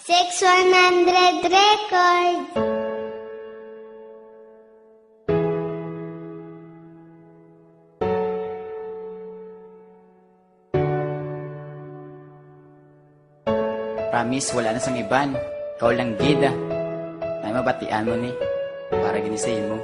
600 Records. Promise, wala na sang iban. Ikaw lang gida. Ay mabatian mo ni. Para ginisayin mo.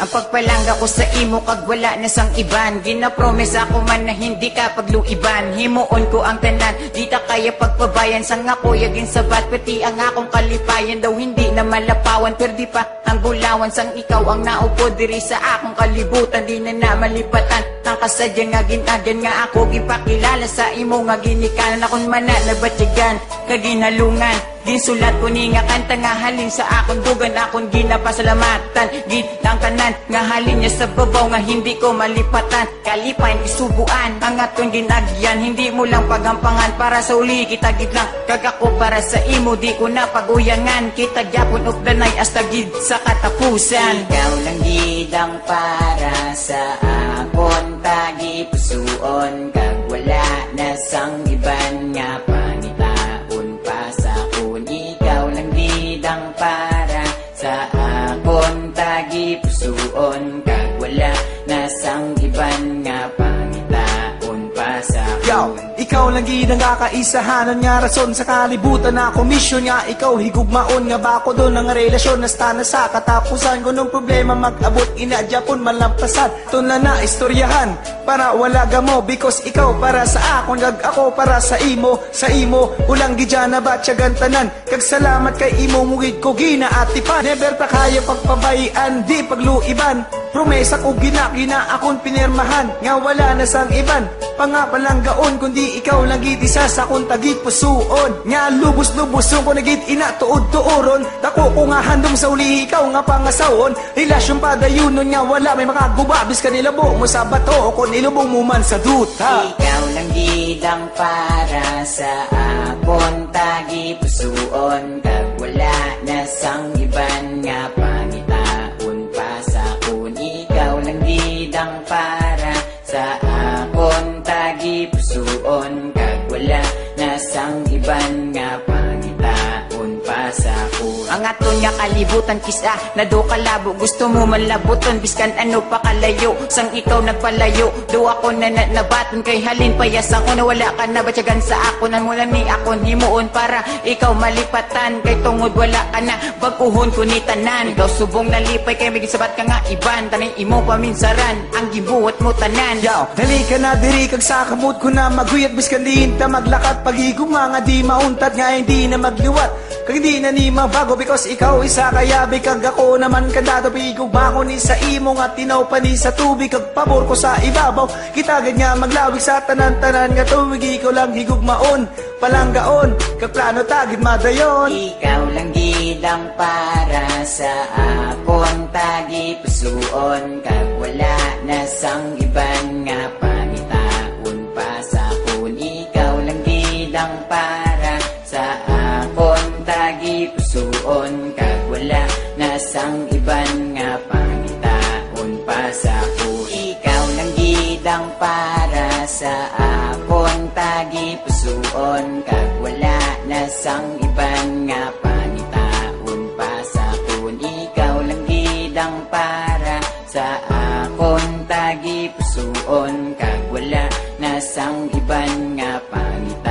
Ang pagpalangga ko sa imo kag wala na sang iban. Ginapromise ako man na hindi ka pagluiban. Himuon ko ang tanan, di ta kaya pagpabayan. Sang ako yagin sabat, pati ang akong kalipayan. Daw hindi na malapawan, perdi pa ang bulawan. Sang ikaw ang naupo diri sa akong kalibutan. Di na na malipatan, ang kasadyan nga ginagyan nga ako. Gipakilala sa imo nga ginikanan. Akong mana nabatsigan, kaginalungan. Ginsulat ko ni nga kanta nga halin sa akong dugan. Akong ginapasalamatan, gitang kanan nga halin niya sa babaw nga hindi ko malipatan. Kalipayan isubuan, ang aton ginagyan. Hindi mo lang pagampangan para sa uli kita gidlang. Kagako para sa imo di ko na paguyangan. Kita gyapon og danay hasta gid sa katapusan. Ikaw lang gidang para sa akon tagi pusuon. Kag wala na sang iban nga panitaon pa sa akon. Ikaw lang gidang para sa akon tagi pusuon. Kag wala na sang iban nga pangitaon pa sa akon. Yo, ikaw lang gid ang kakaisahanan nga rason sa kalibutan na komisyon nga ikaw higugmaon nga ba ko doon ang relasyon nasta na sa katapusan ko nung problema mag-abot ina Japon malampasan tunla na istoryahan para wala gamo because ikaw para sa akon gag ako para sa imo ulang gidya na batyagan tanan kag salamat kay imo mugid ko ginaatipan never ta kaya pagpabayan di pagluiban promesa ko gina akon pinirmahan nga wala na sang iban pangapalang gaon kundi ikaw lang gid isa sa akong tagit pusuon nga lubos-lubos ko nagit ina tuod-tuoron dako ko nga handom sa uli ikaw nga pangasawon relasyon padayunon nga wala may makagubabis ka nilabo mo sa bato o kung nilubong mo man sa duta. Ikaw lang gidang para sa akon tagi pusuon kag wala na sang iban nga pangitaon pa sa akon. Ikaw lang gidang para sa akon tagi pusuon kag wala na sang iban nga pangitaon pa sa akon. Ang aton nga kalibutan kisa na do kalabo gusto mo malabuton biskan ano pa kalayo sang ikaw nagpalayo do ako na nabaton kay halin payasang ko na wala ka na batyagan sa ako nan mula ni akon himuon para ikaw malipatan kay tungod wala ka na baguhon ko ni tanan ikaw subong nalipay kay may gisabat ka nga iban taning imo paminsaran ang gibuhat mo tanan. Yo, dali ka na diri kag sa kamot ko na maguyat biskan diin ta maglakat pagigong nga di mauntat nga hindi na magliwat kag di na ni mabago because ikaw isa kayabi kag ako naman kandado pigog bako ni sa imo nga tinaw pa ni sa tubig kag pabor ko sa ibabaw kita gid nga maglawig sa tanan-tanan nga tuwig ikaw lang higugmaon palanggaon kag plano tagid madayon. Ikaw lang gidang para sa akon tagi pusuon kag wala na sang iban nga pangitaon pa sa akon. Ikaw lang gidang para sa akon tagi pusuon kag wala na sang iban nga pangitaon pa sa akon. Ikaw lang gidang para sa akon tagi pusuon kag wala na sang iban nga pangitaon pa sa akon. Ikaw lang gidang para sa akon tagi pusuon kag wala na sang iban nga pangitaon